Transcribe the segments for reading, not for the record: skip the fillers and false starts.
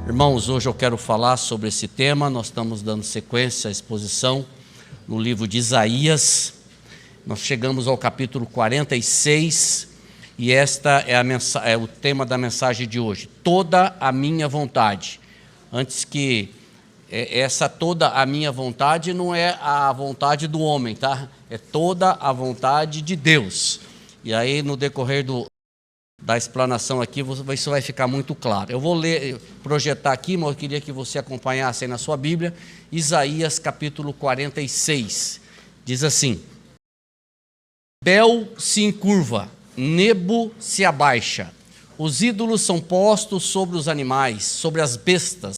Irmãos, hoje eu quero falar sobre esse tema. Nós estamos dando sequência à exposição no livro de Isaías. Nós chegamos ao capítulo 46 e esta é o tema da mensagem de hoje. Toda a minha vontade. Antes que essa toda a minha vontade não é a vontade do homem, tá? É toda a vontade de Deus. E aí no decorrer da explanação aqui, isso vai ficar muito claro. Eu vou projetar aqui, mas eu queria que você acompanhasse aí na sua Bíblia, Isaías capítulo 46. Diz assim: Bel se encurva, Nebo se abaixa. Os ídolos são postos sobre os animais, sobre as bestas.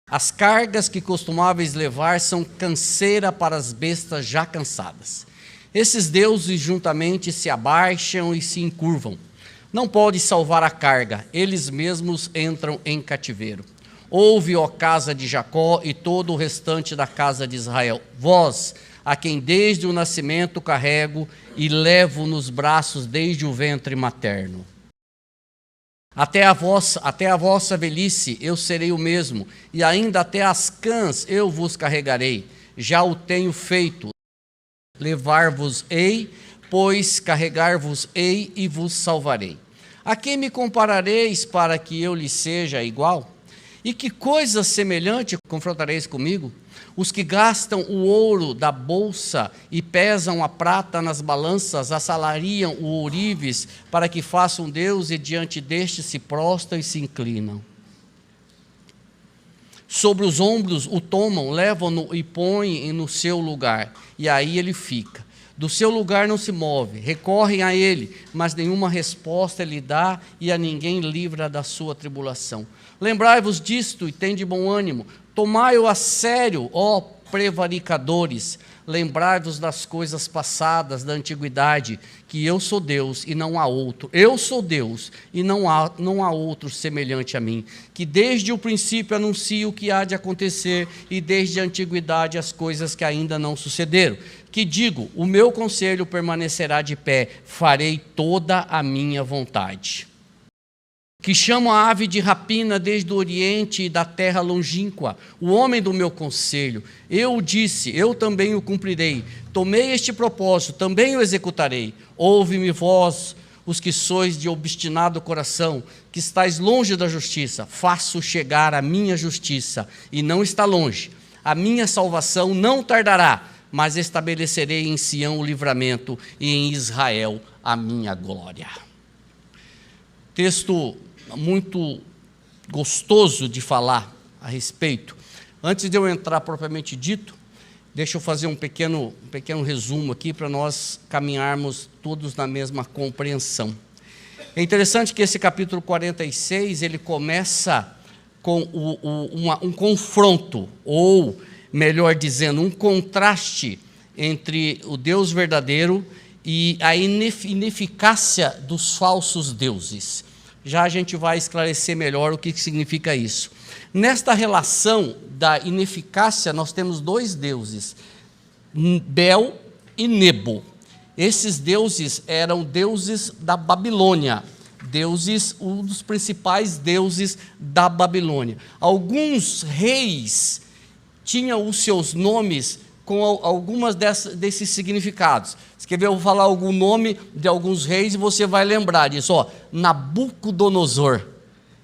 As cargas que costumáveis levar são canseira para as bestas já cansadas. Esses deuses juntamente se abaixam e se encurvam. Não pode salvar a carga, eles mesmos entram em cativeiro. Ouve, ó casa de Jacó e todo o restante da casa de Israel, vós, a quem desde o nascimento carrego e levo nos braços desde o ventre materno. Até a vossa velhice eu serei o mesmo, e ainda até as cãs eu vos carregarei. Já o tenho feito, levar-vos-ei, pois carregar-vos-ei e vos salvarei. A quem me comparareis para que eu lhe seja igual? E que coisa semelhante confrontareis comigo? Os que gastam o ouro da bolsa e pesam a prata nas balanças, assalariam o ourives para que faça um Deus e diante deste se prostram e se inclinam. Sobre os ombros o tomam, levam-no e põem no seu lugar, e aí ele fica. Do seu lugar não se move, recorrem a ele, mas nenhuma resposta lhe dá e a ninguém livra da sua tribulação. Lembrai-vos disto e tende bom ânimo, tomai-o a sério, ó prevaricadores, lembrai-vos das coisas passadas da antiguidade, que eu sou Deus e não há outro. Eu sou Deus e não há outro semelhante a mim, que desde o princípio anuncio o que há de acontecer e desde a antiguidade as coisas que ainda não sucederam. Que digo, o meu conselho permanecerá de pé, farei toda a minha vontade. Que chamo a ave de rapina desde o oriente e da terra longínqua, o homem do meu conselho. Eu o disse, eu também o cumprirei. Tomei este propósito, também o executarei. Ouve-me vós, os que sois de obstinado coração, que estáis longe da justiça. Faço chegar a minha justiça, e não está longe. A minha salvação não tardará, mas estabelecerei em Sião o livramento e em Israel a minha glória. Texto muito gostoso de falar a respeito. Antes de eu entrar propriamente dito, deixa eu fazer um pequeno resumo aqui para nós caminharmos todos na mesma compreensão. É interessante que esse capítulo 46, ele começa com um confronto, ou melhor dizendo, um contraste entre o Deus verdadeiro e a ineficácia dos falsos deuses. Já a gente vai esclarecer melhor o que significa isso. Nesta relação da ineficácia, nós temos dois deuses, Bel e Nebo. Esses deuses eram deuses da Babilônia, um dos principais deuses da Babilônia. Alguns reis tinham os seus nomes com algumas desses significados. Você quer ver, eu vou falar algum nome de alguns reis e você vai lembrar disso. Ó, Nabucodonosor,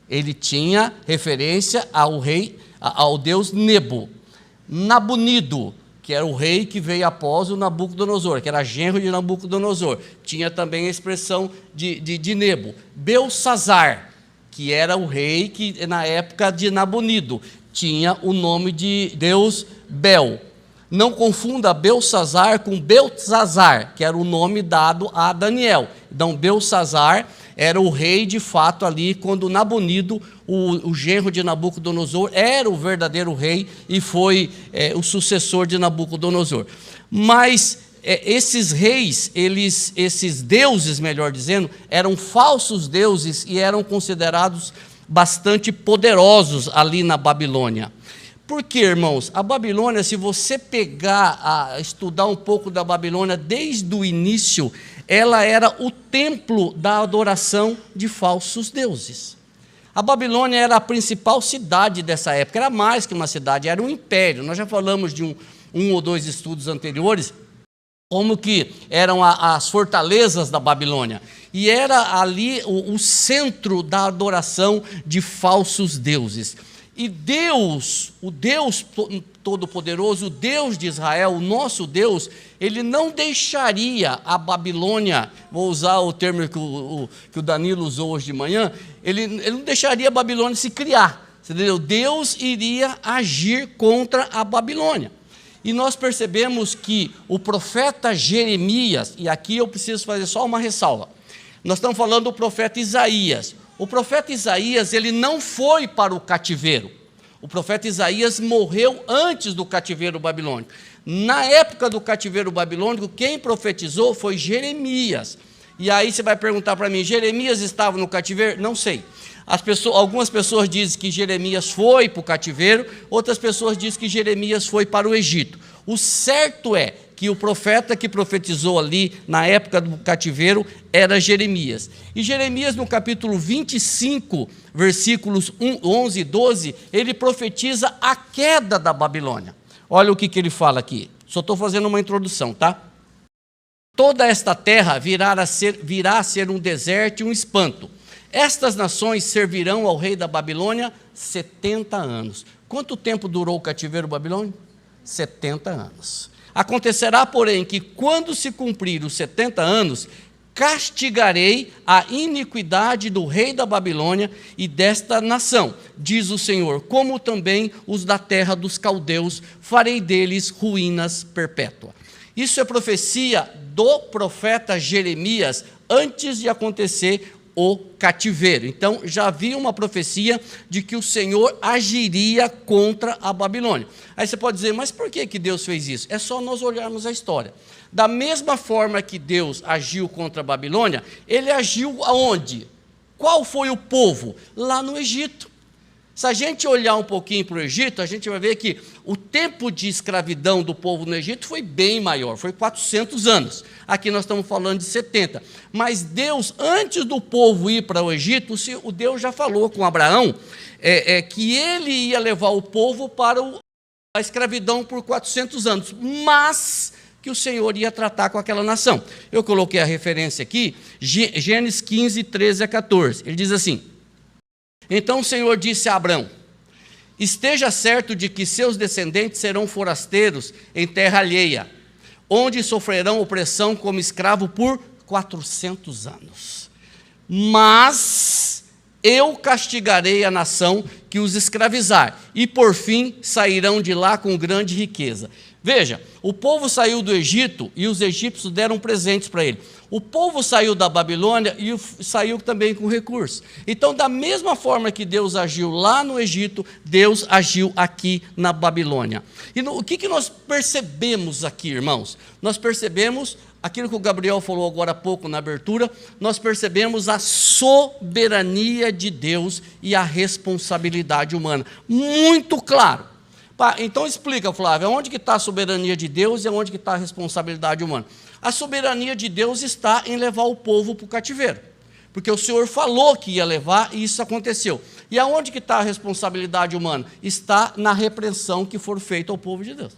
ele tinha referência ao deus Nebo. Nabonido, que era o rei que veio após o Nabucodonosor, que era genro de Nabucodonosor, tinha também a expressão de Nebo. Belsazar, que era o rei que na época de Nabonido tinha o nome de deus Bel. Não confunda Belsazar com Beltzazar, que era o nome dado a Daniel. Então, Belsazar era o rei de fato ali, quando Nabonido, o genro de Nabucodonosor, era o verdadeiro rei e foi o sucessor de Nabucodonosor. Mas esses reis, esses deuses, melhor dizendo, eram falsos deuses e eram considerados bastante poderosos ali na Babilônia. Por quê, irmãos? A Babilônia, se você estudar um pouco da Babilônia desde o início, ela era o templo da adoração de falsos deuses. A Babilônia era a principal cidade dessa época, era mais que uma cidade, era um império. Nós já falamos de um ou dois estudos anteriores, como que eram as fortalezas da Babilônia. E era ali o centro da adoração de falsos deuses. E Deus, o Deus Todo-Poderoso, o Deus de Israel, o nosso Deus, Ele não deixaria a Babilônia, vou usar o termo que o Danilo usou hoje de manhã, ele não deixaria a Babilônia se criar, entendeu? Deus iria agir contra a Babilônia. E nós percebemos que o profeta Jeremias, e aqui eu preciso fazer só uma ressalva, nós estamos falando do profeta Isaías. O profeta Isaías, ele não foi para o cativeiro. O profeta Isaías morreu antes do cativeiro babilônico. Na época do cativeiro babilônico, quem profetizou foi Jeremias. E aí você vai perguntar para mim, Jeremias estava no cativeiro? Não sei. Algumas pessoas dizem que Jeremias foi para o cativeiro, outras pessoas dizem que Jeremias foi para o Egito. O certo é que o profeta que profetizou ali na época do cativeiro era Jeremias. E Jeremias, no capítulo 25, versículos 11 e 12, ele profetiza a queda da Babilônia. Olha o que ele fala aqui. Só estou fazendo uma introdução, tá? Toda esta terra virá a ser um deserto e um espanto. Estas nações servirão ao rei da Babilônia 70 anos. Quanto tempo durou o cativeiro babilônico? 70 anos. Acontecerá, porém, que quando se cumprir os 70 anos, castigarei a iniquidade do rei da Babilônia e desta nação, diz o Senhor, como também os da terra dos caldeus, farei deles ruínas perpétuas. Isso é profecia do profeta Jeremias antes de acontecer o cativeiro. Então, já havia uma profecia de que o Senhor agiria contra a Babilônia. Aí você pode dizer, mas por que Deus fez isso? É só nós olharmos a história. Da mesma forma que Deus agiu contra a Babilônia, Ele agiu aonde? Qual foi o povo? Lá no Egito. Se a gente olhar um pouquinho para o Egito, a gente vai ver que o tempo de escravidão do povo no Egito foi bem maior, foi 400 anos. Aqui nós estamos falando de 70. Mas Deus, antes do povo ir para o Egito, o Deus já falou com Abraão que ele ia levar o povo para a escravidão por 400 anos, mas que o Senhor ia tratar com aquela nação. Eu coloquei a referência aqui, Gênesis 15, 13 a 14. Ele diz assim: então o Senhor disse a Abrão: esteja certo de que seus descendentes serão forasteiros em terra alheia, onde sofrerão opressão como escravo por 400 anos. Mas eu castigarei a nação que os escravizar, e por fim sairão de lá com grande riqueza. Veja, o povo saiu do Egito e os egípcios deram presentes para ele. O povo saiu da Babilônia e saiu também com recursos. Então, da mesma forma que Deus agiu lá no Egito, Deus agiu aqui na Babilônia. E o que nós percebemos aqui, irmãos? Nós percebemos aquilo que o Gabriel falou agora há pouco na abertura, nós percebemos a soberania de Deus e a responsabilidade humana. Muito claro. Então explica, Flávio, onde que está a soberania de Deus e onde que está a responsabilidade humana? A soberania de Deus está em levar o povo para o cativeiro, porque o Senhor falou que ia levar e isso aconteceu. E aonde que está a responsabilidade humana? Está na repreensão que for feita ao povo de Deus.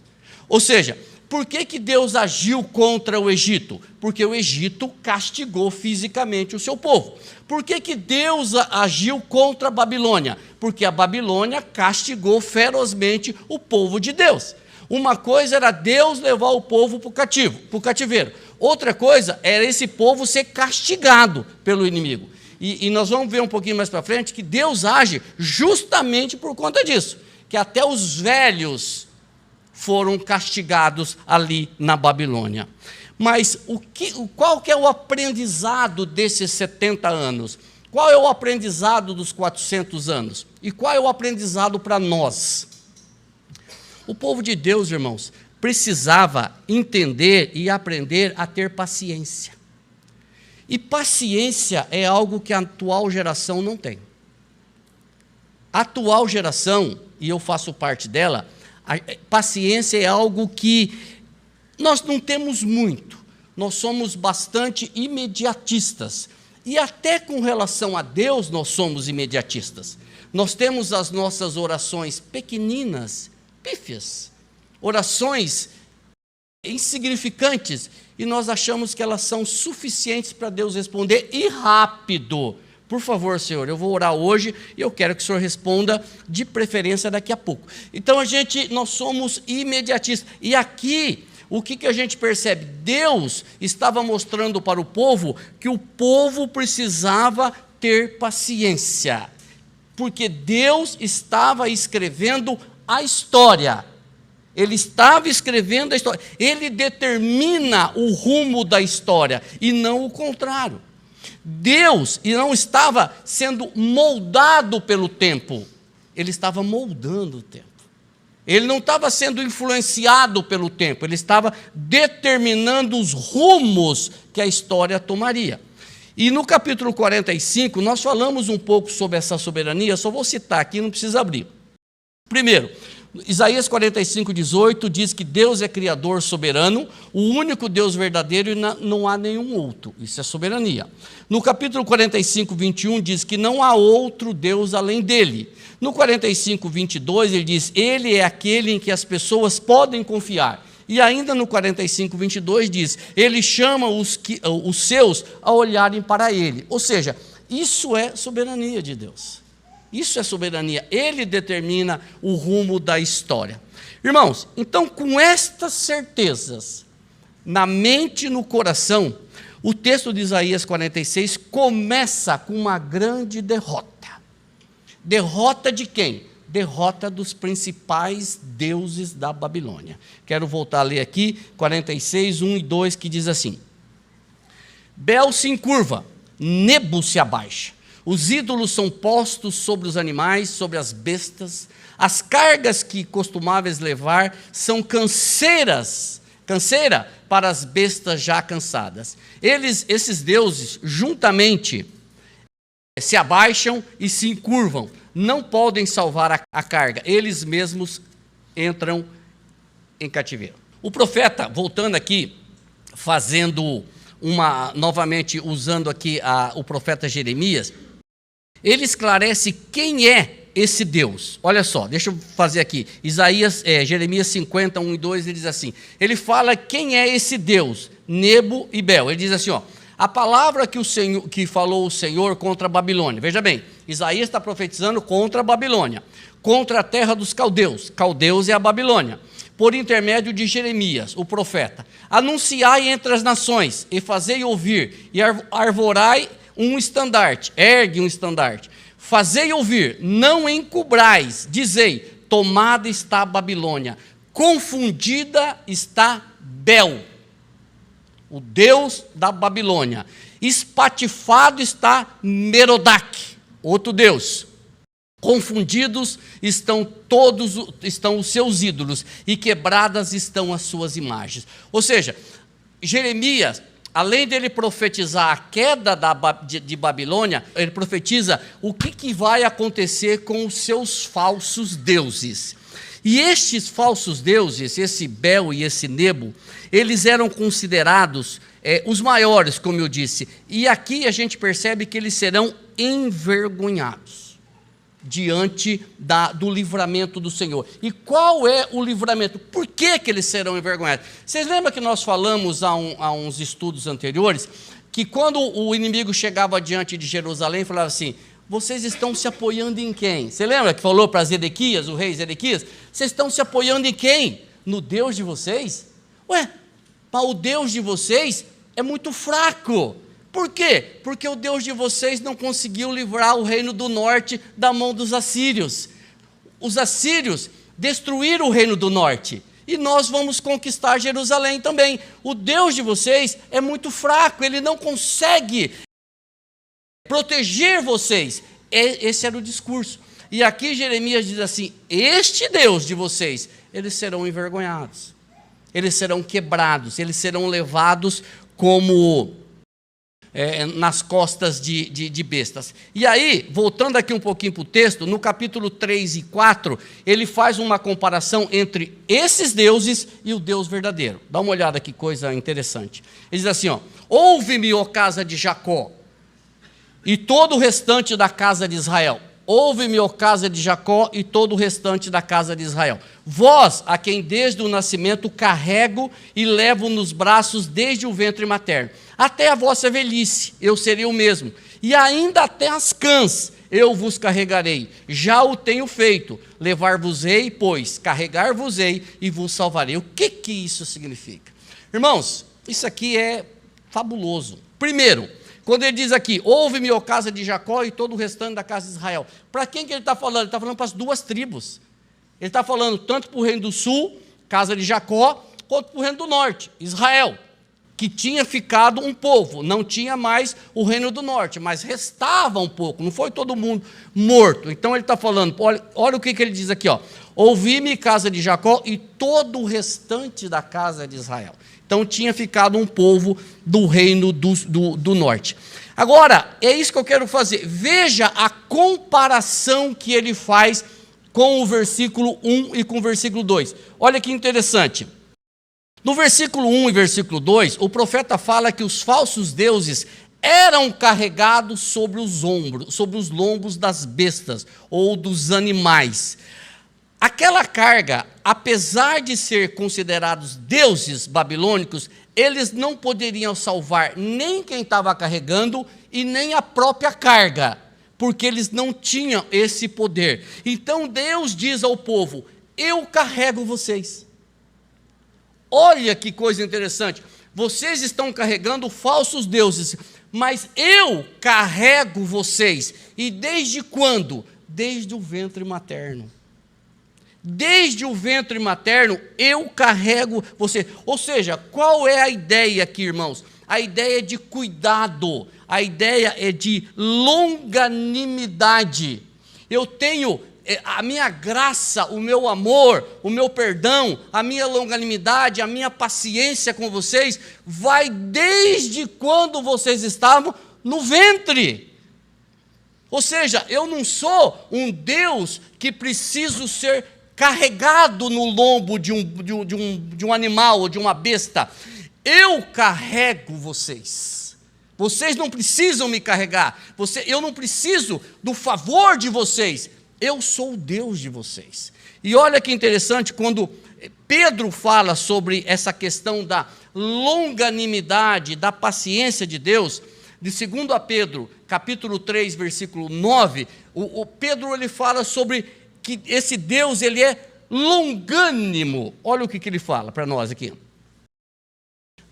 Ou seja, por que Deus agiu contra o Egito? Porque o Egito castigou fisicamente o seu povo. Por que Deus agiu contra a Babilônia? Porque a Babilônia castigou ferozmente o povo de Deus. Uma coisa era Deus levar o povo para o cativeiro. Outra coisa era esse povo ser castigado pelo inimigo. E nós vamos ver um pouquinho mais para frente que Deus age justamente por conta disso. Que até os velhos foram castigados ali na Babilônia. Mas qual que é o aprendizado desses 70 anos? Qual é o aprendizado dos 400 anos? E qual é o aprendizado para nós? O povo de Deus, irmãos, precisava entender e aprender a ter paciência. E paciência é algo que a atual geração não tem. A atual geração, e eu faço parte dela, a paciência é algo que nós não temos muito. Nós somos bastante imediatistas. E até com relação a Deus nós somos imediatistas. Nós temos as nossas orações pequeninas, pífias, orações insignificantes, e nós achamos que elas são suficientes para Deus responder, e rápido. Por favor, Senhor, eu vou orar hoje e eu quero que o Senhor responda, de preferência daqui a pouco. Então nós somos imediatistas. E aqui, o que a gente percebe? Deus estava mostrando para o povo que o povo precisava ter paciência, porque Deus estava escrevendo a história. Ele estava escrevendo a história. Ele determina o rumo da história e não o contrário. Deus não estava sendo moldado pelo tempo, ele estava moldando o tempo. Ele não estava sendo influenciado pelo tempo, ele estava determinando os rumos que a história tomaria. E no capítulo 45, nós falamos um pouco sobre essa soberania, só vou citar aqui, não precisa abrir. Primeiro, Isaías 45:18 diz que Deus é criador soberano, o único Deus verdadeiro, e não há nenhum outro. Isso é soberania. No capítulo 45:21 diz que não há outro Deus além dele. No 45:22 ele diz, ele é aquele em que as pessoas podem confiar. E ainda no 45:22 diz, ele chama os seus a olharem para ele. Ou seja, isso é soberania de Deus. Isso é soberania, ele determina o rumo da história. Irmãos, então com estas certezas na mente e no coração, o texto de Isaías 46 começa com uma grande derrota. Derrota de quem? Derrota dos principais deuses da Babilônia. Quero voltar a ler aqui, 46, 1 e 2, que diz assim: Bel se encurva, Nebo se abaixa. Os ídolos são postos sobre os animais, sobre as bestas. As cargas que costumáveis levar são canseira para as bestas já cansadas. Esses deuses, juntamente, se abaixam e se encurvam. Não podem salvar a carga. Eles mesmos entram em cativeiro. O profeta, voltando aqui, novamente usando aqui o profeta Jeremias, ele esclarece quem é esse Deus. Olha só, deixa eu fazer aqui. Jeremias 50, 1 e 2, ele diz assim, ele fala quem é esse Deus, Nebo e Bel. Ele diz assim, a palavra que falou o Senhor contra a Babilônia. Veja bem, Isaías está profetizando contra a Babilônia, contra a terra dos caldeus. Caldeus é a Babilônia. Por intermédio de Jeremias, o profeta. Anunciai entre as nações, e fazei ouvir, e arvorai um estandarte, ergue um estandarte. Fazei ouvir, não encubrais, dizei, tomada está a Babilônia, confundida está Bel, o Deus da Babilônia, espatifado está Merodach, outro Deus. Confundidos estão os seus ídolos, e quebradas estão as suas imagens. Ou seja, Jeremias, além dele profetizar a queda de Babilônia, ele profetiza o que vai acontecer com os seus falsos deuses. E estes falsos deuses, esse Bel e esse Nebo, eles eram considerados os maiores, como eu disse. E aqui a gente percebe que eles serão envergonhados diante do livramento do Senhor. E qual é o livramento? Por que eles serão envergonhados? Vocês lembram que nós falamos há uns estudos anteriores, que quando o inimigo chegava diante de Jerusalém, falava assim, vocês estão se apoiando em quem? Você lembra que falou para Zedequias, o rei Zedequias? Vocês estão se apoiando em quem? No Deus de vocês? Mas o Deus de vocês é muito fraco. Por quê? Porque o Deus de vocês não conseguiu livrar o reino do norte da mão dos assírios. Os assírios destruíram o reino do norte. E nós vamos conquistar Jerusalém também. O Deus de vocês é muito fraco, ele não consegue proteger vocês. Esse era o discurso. E aqui Jeremias diz assim, este Deus de vocês, eles serão envergonhados. Eles serão quebrados, eles serão levados como nas costas de bestas. E aí, voltando aqui um pouquinho para o texto, no capítulo 3 e 4, ele faz uma comparação entre esses deuses e o Deus verdadeiro. Dá uma olhada que coisa interessante. Ele diz assim, ouve-me, ó casa de Jacó, e todo o restante da casa de Israel. Ouve-me, ó casa de Jacó, e todo o restante da casa de Israel. Vós, a quem desde o nascimento carrego e levo nos braços desde o ventre materno, até a vossa velhice, eu serei o mesmo, e ainda até as cãs eu vos carregarei. Já o tenho feito, levar-vos-ei, pois, carregar-vos-ei e vos salvarei. O que isso significa? Irmãos, isso aqui é fabuloso. Primeiro, quando ele diz aqui, ouve-me, ó casa de Jacó, e todo o restante da casa de Israel. Para quem que ele está falando? Ele está falando para as duas tribos. Ele está falando tanto para o reino do sul, casa de Jacó, quanto para o reino do norte, Israel, que tinha ficado um povo, não tinha mais o reino do norte, mas restava um pouco, não foi todo mundo morto. Então ele está falando, olha o que ele diz aqui, ó, ouvi-me, casa de Jacó, e todo o restante da casa de Israel. Então tinha ficado um povo do reino do norte. Agora, é isso que eu quero fazer. Veja a comparação que ele faz com o versículo 1 e com o versículo 2. Olha que interessante. No versículo 1 e versículo 2, o profeta fala que os falsos deuses eram carregados sobre os ombros, sobre os lombos das bestas ou dos animais. Aquela carga, apesar de ser considerados deuses babilônicos, eles não poderiam salvar nem quem estava carregando e nem a própria carga, porque eles não tinham esse poder. Então Deus diz ao povo, eu carrego vocês. Olha que coisa interessante, vocês estão carregando falsos deuses, mas eu carrego vocês. E desde quando? Desde o ventre materno. Desde o ventre materno, eu carrego você. Ou seja, qual é a ideia aqui, irmãos? A ideia é de cuidado, a ideia é de longanimidade. Eu tenho a minha graça, o meu amor, o meu perdão, a minha longanimidade, a minha paciência com vocês, vai desde quando vocês estavam no ventre. Ou seja, eu não sou um Deus que preciso ser carregado no lombo de um animal ou de uma besta. Eu carrego vocês. Vocês não precisam me carregar. Eu não preciso do favor de vocês. Eu sou o Deus de vocês. E olha que interessante, quando Pedro fala sobre essa questão da longanimidade, da paciência de Deus, de 2 Pedro, capítulo 3, versículo 9, o Pedro ele fala sobre que esse Deus, ele é longânimo. Olha o que ele fala para nós aqui.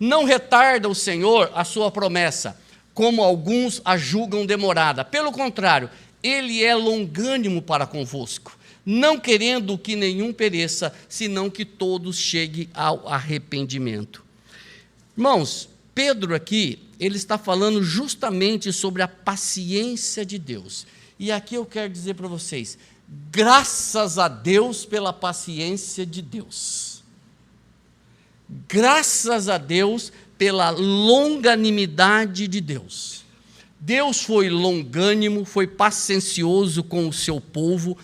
Não retarda o Senhor a sua promessa, como alguns a julgam demorada. Pelo contrário, ele é longânimo para convosco, não querendo que nenhum pereça, senão que todos cheguem ao arrependimento. Irmãos, Pedro aqui, ele está falando justamente sobre a paciência de Deus. E aqui eu quero dizer para vocês, graças a Deus pela paciência de Deus. Graças a Deus pela longanimidade de Deus. Deus foi longânimo, foi paciencioso com o seu povo.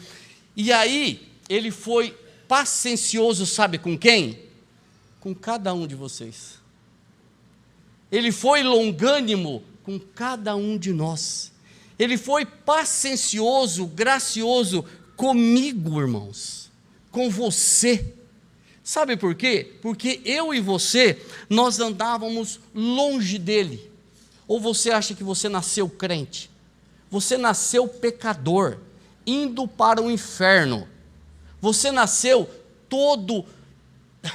E aí, ele foi paciencioso, sabe com quem? Com cada um de vocês. Ele foi longânimo com cada um de nós. Ele foi paciencioso, gracioso comigo, irmãos, com você. Sabe por quê? Porque eu e você, nós andávamos longe dele. Ou você acha que você nasceu crente? Você nasceu pecador, indo para o inferno. Você nasceu todo,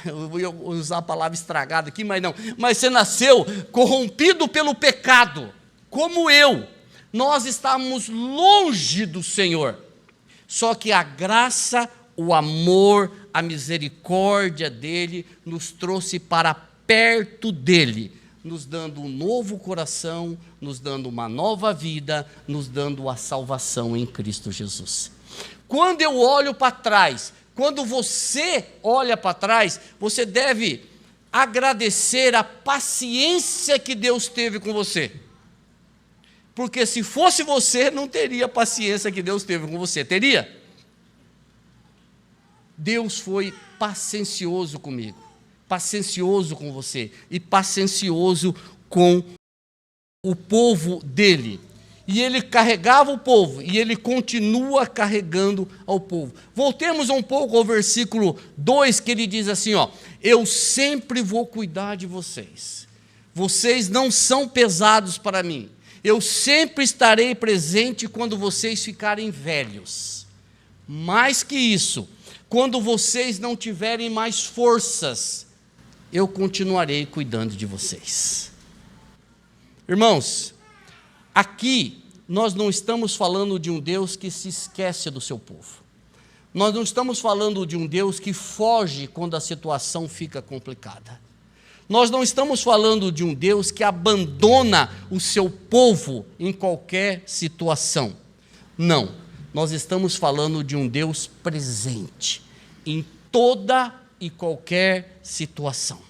eu ia usar a palavra estragada aqui, mas não. Mas você nasceu corrompido pelo pecado, como eu. Nós estávamos longe do Senhor, só que a graça, o amor, a misericórdia dele nos trouxe para perto dele, nos dando um novo coração, nos dando uma nova vida, nos dando a salvação em Cristo Jesus. Quando eu olho para trás, quando você olha para trás, você deve agradecer a paciência que Deus teve com você. Porque se fosse você, não teria a paciência que Deus teve com você, teria? Deus foi paciencioso comigo, paciencioso com você e paciencioso com o povo dele. e ele carregava o povo, e ele continua carregando ao povo. Voltemos um pouco ao versículo 2, que ele diz assim, ó: eu sempre vou cuidar de vocês. Vocês não são pesados para mim. Eu sempre estarei presente quando vocês ficarem velhos. Mais que isso, quando vocês não tiverem mais forças, eu continuarei cuidando de vocês. Irmãos, aqui nós não estamos falando de um Deus que se esquece do seu povo. Nós não estamos falando de um Deus que foge quando a situação fica complicada. Nós não estamos falando de um Deus que abandona o seu povo em qualquer situação. Não, nós estamos falando de um Deus presente em toda e qualquer situação.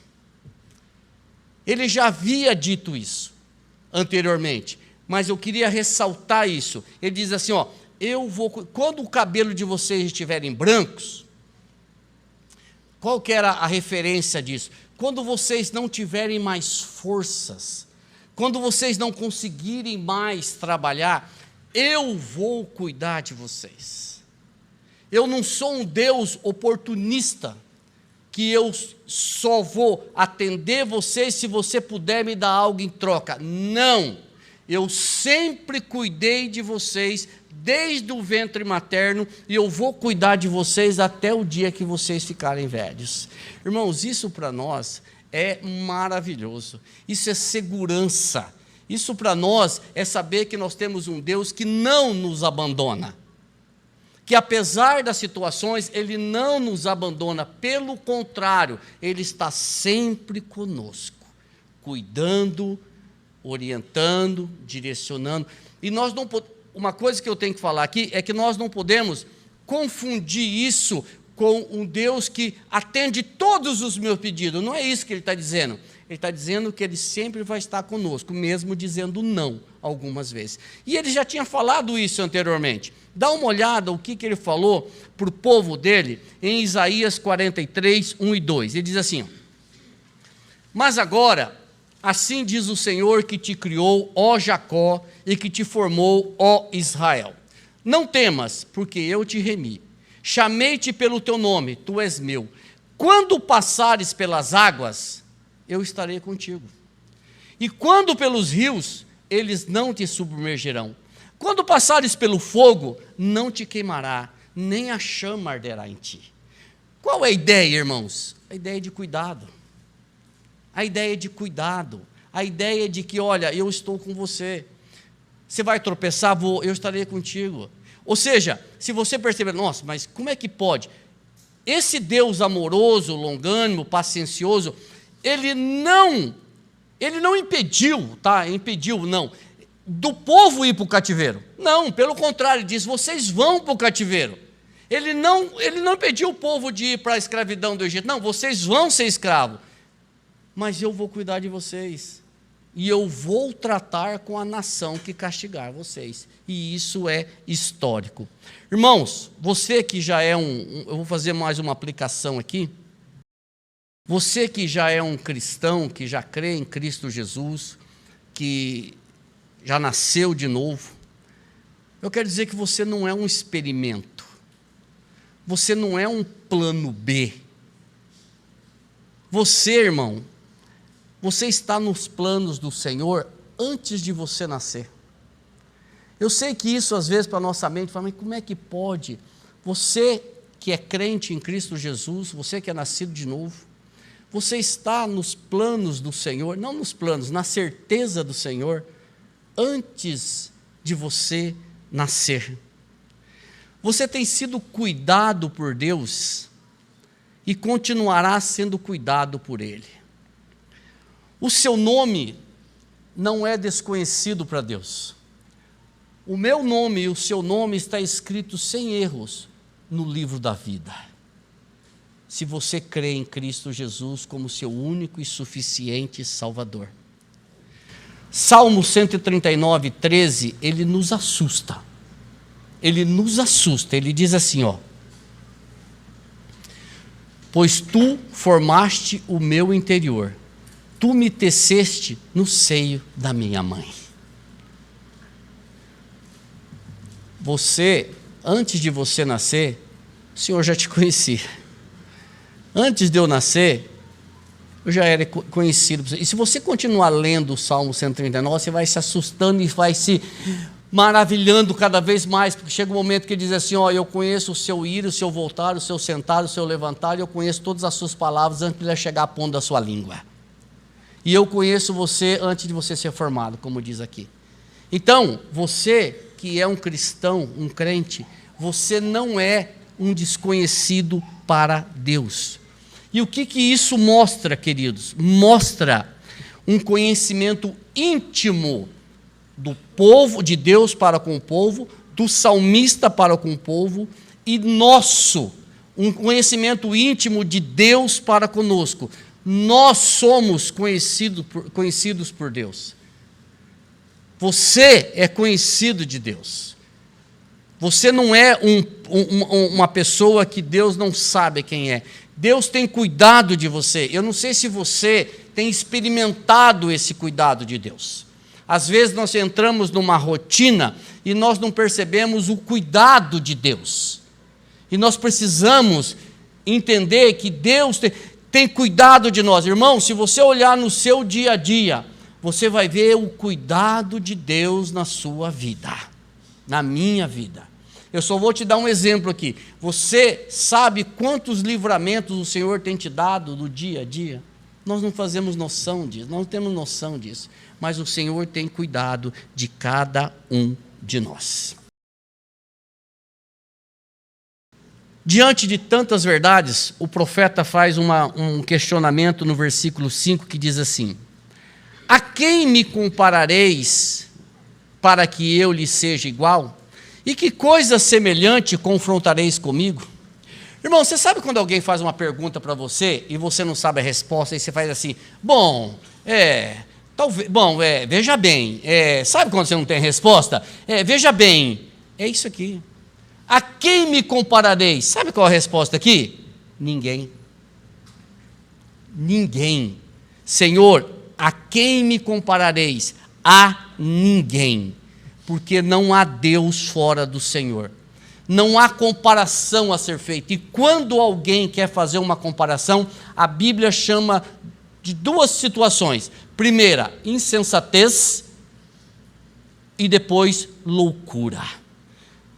Ele já havia dito isso anteriormente, mas eu queria ressaltar isso. Ele diz assim, ó: quando o cabelo de vocês estiverem brancos, qual que era a referência disso? Quando vocês não tiverem mais forças, quando vocês não conseguirem mais trabalhar, eu vou cuidar de vocês. Eu não sou um Deus oportunista, que eu só vou atender vocês se você puder me dar algo em troca. Não, eu sempre cuidei de vocês desde o ventre materno, e eu vou cuidar de vocês até o dia que vocês ficarem velhos. Irmãos, isso para nós é maravilhoso, isso é segurança, isso para nós é saber que nós temos um Deus que não nos abandona, que apesar das situações, Ele não nos abandona, pelo contrário, Ele está sempre conosco, cuidando, orientando, direcionando. E nós não podemos, uma coisa que eu tenho que falar aqui é que nós não podemos confundir isso com um Deus que atende todos os meus pedidos. Não é isso que Ele está dizendo. Ele está dizendo que Ele sempre vai estar conosco, mesmo dizendo não algumas vezes. E Ele já tinha falado isso anteriormente. Dá uma olhada o que Ele falou para o povo dele em Isaías 43, 1 e 2. Ele diz assim: mas agora, assim diz o Senhor que te criou, ó Jacó, e que te formou, ó Israel. Não temas, porque eu te remi. Chamei-te pelo teu nome, tu és meu. Quando passares pelas águas, eu estarei contigo. E quando pelos rios, eles não te submergirão. Quando passares pelo fogo, não te queimará, nem a chama arderá em ti. Qual é a ideia, irmãos? A ideia de cuidado. A ideia de cuidado. A ideia de que, olha, eu estou com você. Você vai tropeçar, eu estarei contigo. Ou seja, se você perceber, nossa, mas como é que pode? Esse Deus amoroso, longânimo, paciencioso, Ele não impediu, do povo ir para o cativeiro. Não, pelo contrário, Ele diz, vocês vão para o cativeiro. Ele não impediu o povo de ir para a escravidão do Egito. Não, vocês vão ser escravos. Mas eu vou cuidar de vocês. E eu vou tratar com a nação que castigar vocês. E isso é histórico. Irmãos, você que já é eu vou fazer mais uma aplicação aqui. Você que já é um cristão, que já crê em Cristo Jesus, que já nasceu de novo, eu quero dizer que você não é um experimento. Você não é um plano B. Você, irmão, você está nos planos do Senhor antes de você nascer. Eu sei que isso às vezes para a nossa mente fala, mas como é que pode? Você que é crente em Cristo Jesus, você que é nascido de novo, você está nos planos do Senhor, não nos planos, na certeza do Senhor, antes de você nascer. Você tem sido cuidado por Deus e continuará sendo cuidado por Ele. O seu nome não é desconhecido para Deus. O meu nome e o seu nome está escrito sem erros no livro da vida. Se você crê em Cristo Jesus como seu único e suficiente Salvador. Salmo 139, 13, ele nos assusta. Ele nos assusta, ele diz assim, ó: pois tu formaste o meu interior, tu me teceste no seio da minha mãe. antes de você nascer, o Senhor já te conhecia. Antes de eu nascer, eu já era conhecido. E se você continuar lendo o Salmo 139, você vai se assustando e vai se maravilhando cada vez mais, porque chega um momento que ele diz assim, eu conheço o seu ir, o seu voltar, o seu sentar, o seu levantar, e eu conheço todas as suas palavras antes de ele chegar a ponto da sua língua. E eu conheço você antes de você ser formado, como diz aqui. Então, você que é um cristão, um crente, você não é um desconhecido para Deus. E o que isso mostra, queridos? Mostra um conhecimento íntimo do povo, de Deus para com o povo, do salmista para com o povo, e nosso, um conhecimento íntimo de Deus para conosco. Nós somos conhecidos por Deus. Você é conhecido de Deus. Você não é uma pessoa que Deus não sabe quem é. Deus tem cuidado de você. Eu não sei se você tem experimentado esse cuidado de Deus. Às vezes nós entramos numa rotina e nós não percebemos o cuidado de Deus. E nós precisamos entender que Deus tem cuidado de nós. Irmão, se você olhar no seu dia a dia, você vai ver o cuidado de Deus na sua vida, na minha vida. Eu só vou te dar um exemplo aqui. Você sabe quantos livramentos o Senhor tem te dado no dia a dia? Nós não fazemos noção disso, não temos noção disso. Mas o Senhor tem cuidado de cada um de nós. Diante de tantas verdades, o profeta faz um questionamento no versículo 5 que diz assim: a quem me comparareis para que eu lhe seja igual? E que coisa semelhante confrontareis comigo? Irmão, você sabe quando alguém faz uma pergunta para você e você não sabe a resposta, e você faz assim, veja bem, sabe quando você não tem resposta? Veja bem, é isso aqui. A quem me comparareis? Sabe qual é a resposta aqui? Ninguém. Ninguém. Senhor, a quem me comparareis? A ninguém. Porque não há Deus fora do Senhor. Não há comparação a ser feita. E quando alguém quer fazer uma comparação, a Bíblia chama de duas situações. Primeira, insensatez, e depois loucura.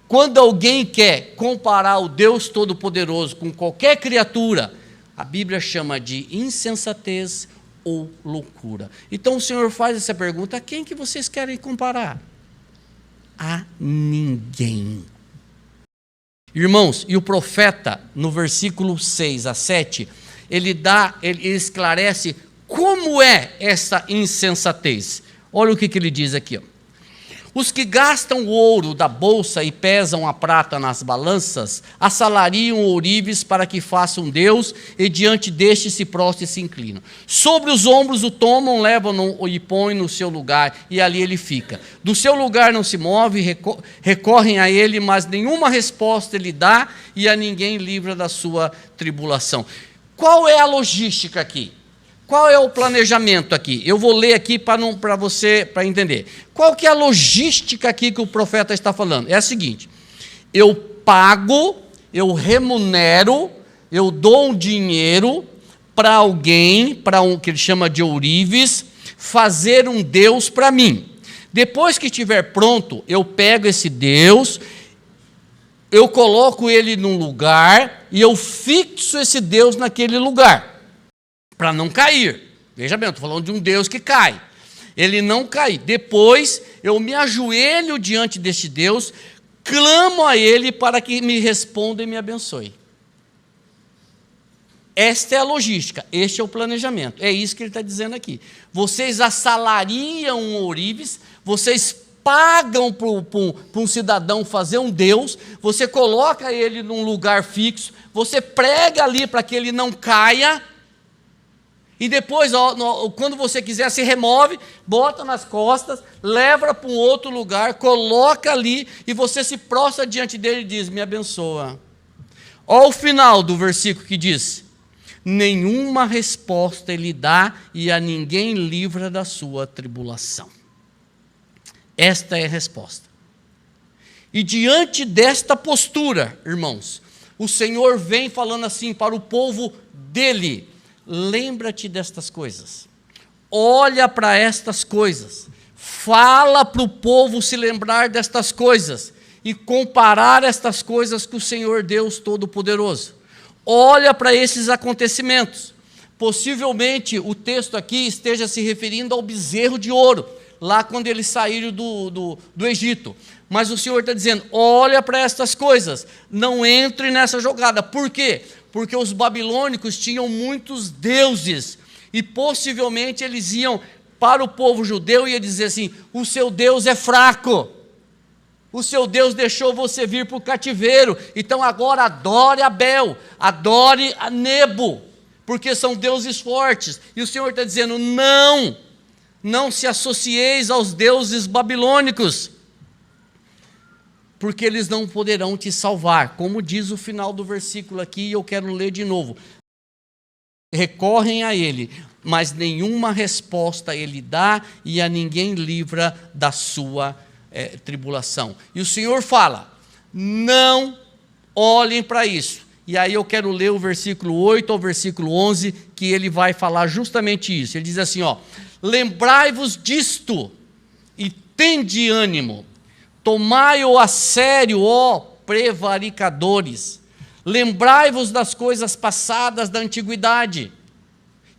Quando alguém quer comparar o Deus Todo-Poderoso com qualquer criatura, a Bíblia chama de insensatez ou loucura. Então o Senhor faz essa pergunta: a quem que vocês querem comparar? A ninguém. Irmãos, e o profeta, no versículo 6 a 7, ele esclarece como é essa insensatez. Olha o que ele diz aqui. Os que gastam o ouro da bolsa e pesam a prata nas balanças, assalariam ourives para que façam Deus, e diante deste se prostam e se inclinam. Sobre os ombros o tomam, levam-no e põem no seu lugar, e ali ele fica. Do seu lugar não se move, recorrem a ele, mas nenhuma resposta ele dá, e a ninguém livra da sua tribulação. Qual é a logística aqui? Qual é o planejamento aqui? Eu vou ler aqui para você entender. Qual que é a logística aqui que o profeta está falando? É a seguinte: eu pago, eu remunero, eu dou um dinheiro para alguém, para um que ele chama de ourives, fazer um Deus para mim. Depois que estiver pronto, eu pego esse Deus, eu coloco ele num lugar e eu fixo esse Deus naquele lugar, para não cair. Veja bem, eu estou falando de um Deus que cai. Ele não cai. Depois eu me ajoelho diante deste Deus, clamo a Ele para que me responda e me abençoe. Esta é a logística, este é o planejamento. É isso que ele está dizendo aqui. Vocês assalariam um ourives, vocês pagam para um cidadão fazer um Deus, você coloca ele num lugar fixo, você prega ali para que ele não caia, e depois, quando você quiser, se remove, bota nas costas, leva para um outro lugar, coloca ali, e você se prostra diante dele e diz: me abençoa. Olha o final do versículo que diz: nenhuma resposta ele dá, e a ninguém livra da sua tribulação. Esta é a resposta. E diante desta postura, irmãos, o Senhor vem falando assim para o povo dele: lembra-te destas coisas, olha para estas coisas, fala para o povo se lembrar destas coisas e comparar estas coisas com o Senhor Deus Todo-Poderoso. Olha para esses acontecimentos. Possivelmente o texto aqui esteja se referindo ao bezerro de ouro, lá quando eles saíram do Egito. Mas o Senhor está dizendo: olha para estas coisas, não entre nessa jogada. Por quê? Porque os babilônicos tinham muitos deuses, e possivelmente eles iam para o povo judeu e ia dizer assim: o seu Deus é fraco, o seu Deus deixou você vir para o cativeiro, então agora adore a Bel, adore a Nebo, porque são deuses fortes. E o Senhor está dizendo: não se associeis aos deuses babilônicos, porque eles não poderão te salvar. Como diz o final do versículo aqui, e eu quero ler de novo: recorrem a ele, mas nenhuma resposta ele dá, e a ninguém livra da sua tribulação. E o Senhor fala: não olhem para isso. E aí eu quero ler o versículo 8 ao versículo 11, que ele vai falar justamente isso. Ele diz assim, lembrai-vos disto e tende ânimo, tomai-o a sério, ó prevaricadores, lembrai-vos das coisas passadas da antiguidade,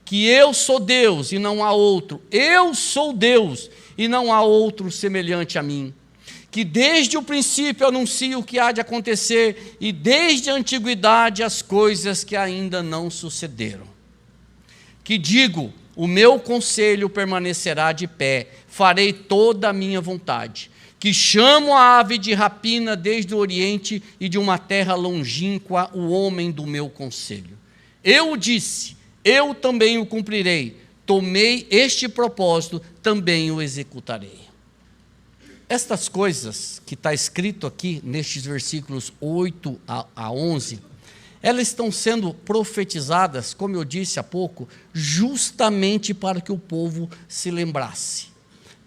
que eu sou Deus e não há outro, eu sou Deus e não há outro semelhante a mim, que desde o princípio anuncio o que há de acontecer, e desde a antiguidade as coisas que ainda não sucederam. Que digo, o meu conselho permanecerá de pé, farei toda a minha vontade. Que chamo a ave de rapina desde o oriente, e de uma terra longínqua o homem do meu conselho. Eu disse, eu também o cumprirei, tomei este propósito, também o executarei. Estas coisas que está escrito aqui, nestes versículos 8 a 11, elas estão sendo profetizadas, como eu disse há pouco, justamente para que o povo se lembrasse.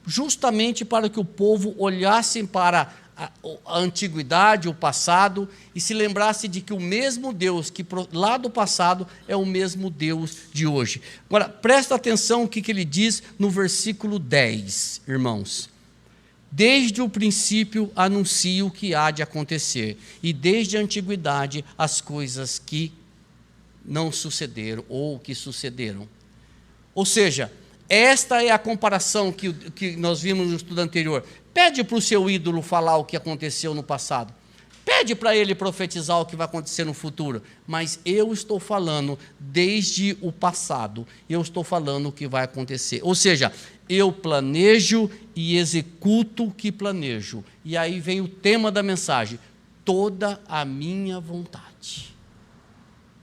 Justamente para que o povo olhasse para a antiguidade, o passado, e se lembrasse de que o mesmo Deus que lá do passado é o mesmo Deus de hoje. Agora, presta atenção o que ele diz no versículo 10, irmãos. Desde o princípio anuncio o que há de acontecer, e desde a antiguidade as coisas que não sucederam ou que sucederam. Ou seja, esta é a comparação que nós vimos no estudo anterior. Pede para o seu ídolo falar o que aconteceu no passado. Pede para ele profetizar o que vai acontecer no futuro. Mas eu estou falando desde o passado. Eu estou falando o que vai acontecer. Ou seja, eu planejo e executo o que planejo. E aí vem o tema da mensagem: toda a minha vontade.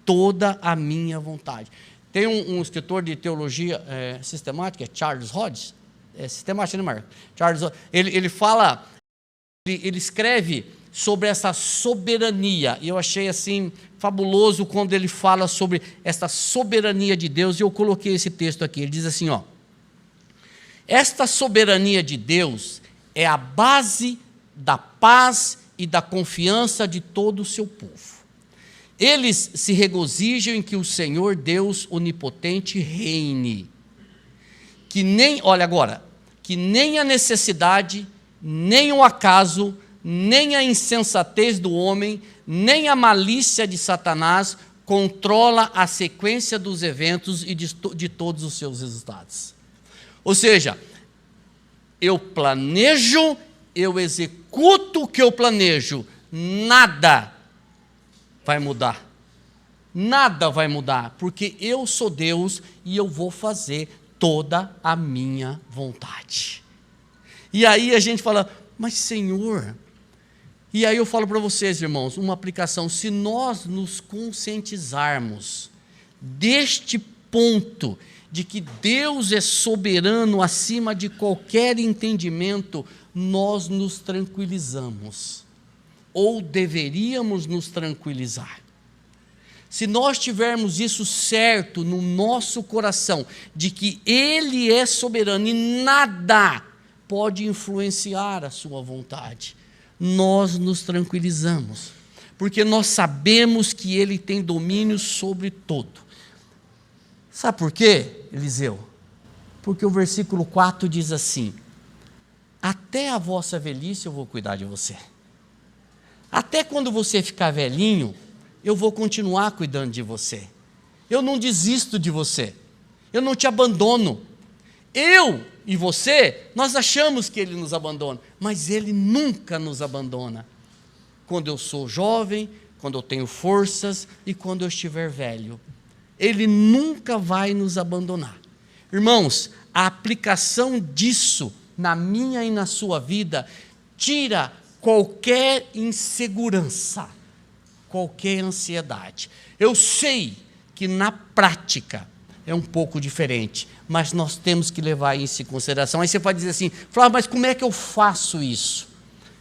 Toda a minha vontade. Tem um escritor de teologia sistemática, Charles Hodges, sistemática, né, Marco? Charles, ele fala, ele escreve sobre essa soberania, e eu achei assim fabuloso quando ele fala sobre essa soberania de Deus, e eu coloquei esse texto aqui. Ele diz assim, esta soberania de Deus é a base da paz e da confiança de todo o seu povo. Eles se regozijam em que o Senhor Deus onipotente reine, que nem a necessidade, nem o acaso, nem a insensatez do homem, nem a malícia de Satanás controla a sequência dos eventos e de todos os seus resultados. Ou seja, eu planejo, eu executo o que eu planejo, nada vai mudar. Nada vai mudar, porque eu sou Deus e eu vou fazer toda a minha vontade. E aí a gente fala, mas Senhor... E aí eu falo para vocês, irmãos, uma aplicação: se nós nos conscientizarmos deste ponto, de que Deus é soberano acima de qualquer entendimento, nós nos tranquilizamos, ou deveríamos nos tranquilizar. Se nós tivermos isso certo no nosso coração, de que Ele é soberano e nada pode influenciar a sua vontade, nós nos tranquilizamos, porque nós sabemos que Ele tem domínio sobre tudo. Sabe por quê, Eliseu? Porque o versículo 4 diz assim: até a vossa velhice eu vou cuidar de você. Até quando você ficar velhinho, eu vou continuar cuidando de você. Eu não desisto de você. Eu não te abandono. Eu e você, nós achamos que Ele nos abandona, mas Ele nunca nos abandona. Quando eu sou jovem, quando eu tenho forças e quando eu estiver velho, Ele nunca vai nos abandonar. Irmãos, a aplicação disso na minha e na sua vida tira qualquer insegurança, qualquer ansiedade. Eu sei que na prática é um pouco diferente, mas nós temos que levar isso em consideração. Aí você pode dizer assim: Flávio, mas como é que eu faço isso?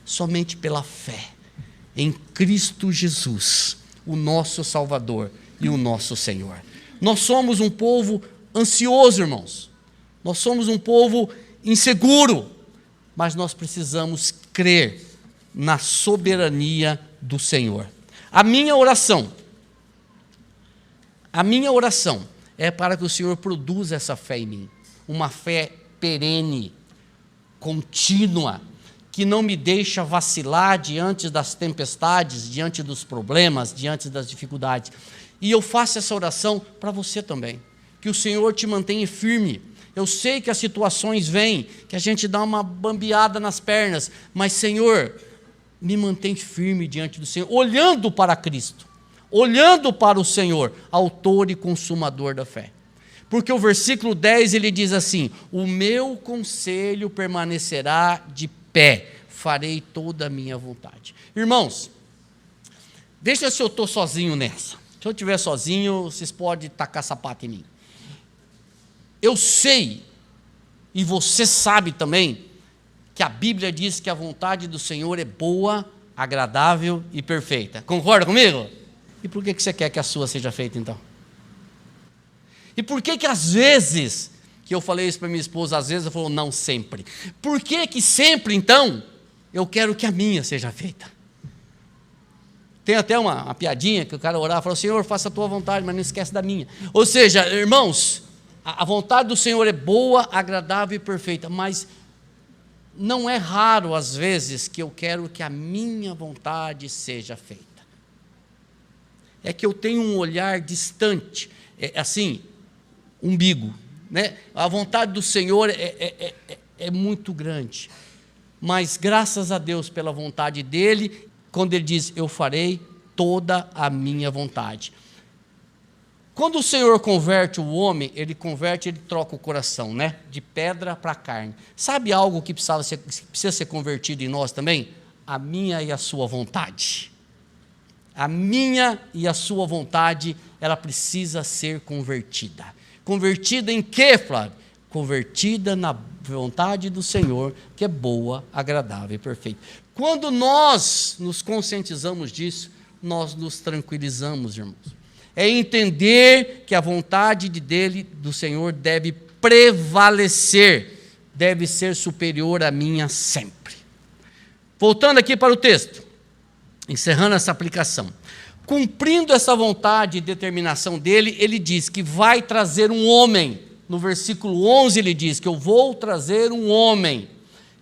Somente pela fé em Cristo Jesus, o nosso Salvador e o nosso Senhor. Nós somos um povo ansioso, irmãos. Nós somos um povo inseguro, mas nós precisamos crer na soberania do Senhor. A minha oração é para que o Senhor produza essa fé em mim, uma fé perene, contínua, que não me deixa vacilar diante das tempestades, diante dos problemas, diante das dificuldades. E eu faço essa oração para você também, que o Senhor te mantenha firme. Eu sei que as situações vêm, que a gente dá uma bambeada nas pernas, mas, Senhor, me mantém firme diante do Senhor, olhando para Cristo, olhando para o Senhor, autor e consumador da fé. Porque o versículo 10 ele diz assim: o meu conselho permanecerá de pé, farei toda a minha vontade. Irmãos, veja se eu estou sozinho nessa. Se eu estiver sozinho, vocês podem tacar sapato em mim. Eu sei, e você sabe também, que a Bíblia diz que a vontade do Senhor é boa, agradável e perfeita. Concorda comigo? E por que você quer que a sua seja feita então? E por que às vezes, que eu falei isso para minha esposa, às vezes ela falou, não sempre. Por que sempre então, eu quero que a minha seja feita? Tem até uma piadinha que o cara orava e falou: Senhor, faça a tua vontade, mas não esquece da minha. Ou seja, irmãos, a vontade do Senhor é boa, agradável e perfeita, mas não é raro às vezes que eu quero que a minha vontade seja feita. É que eu tenho um olhar distante, assim, umbigo, né? A vontade do Senhor é muito grande, mas graças a Deus pela vontade dEle, quando Ele diz, eu farei toda a minha vontade. Quando o Senhor converte o homem, Ele troca o coração, né? De pedra para carne. Sabe algo que precisa ser convertido em nós também? A minha e a sua vontade. A minha e a sua vontade, ela precisa ser convertida. Convertida em quê, Flávio? Convertida na vontade do Senhor, que é boa, agradável e perfeita. Quando nós nos conscientizamos disso, nós nos tranquilizamos, irmãos. É entender que a vontade do Senhor deve prevalecer, deve ser superior à minha sempre. Voltando aqui para o texto, encerrando essa aplicação. Cumprindo essa vontade e determinação dele, ele diz que vai trazer um homem. No versículo 11 ele diz que eu vou trazer um homem.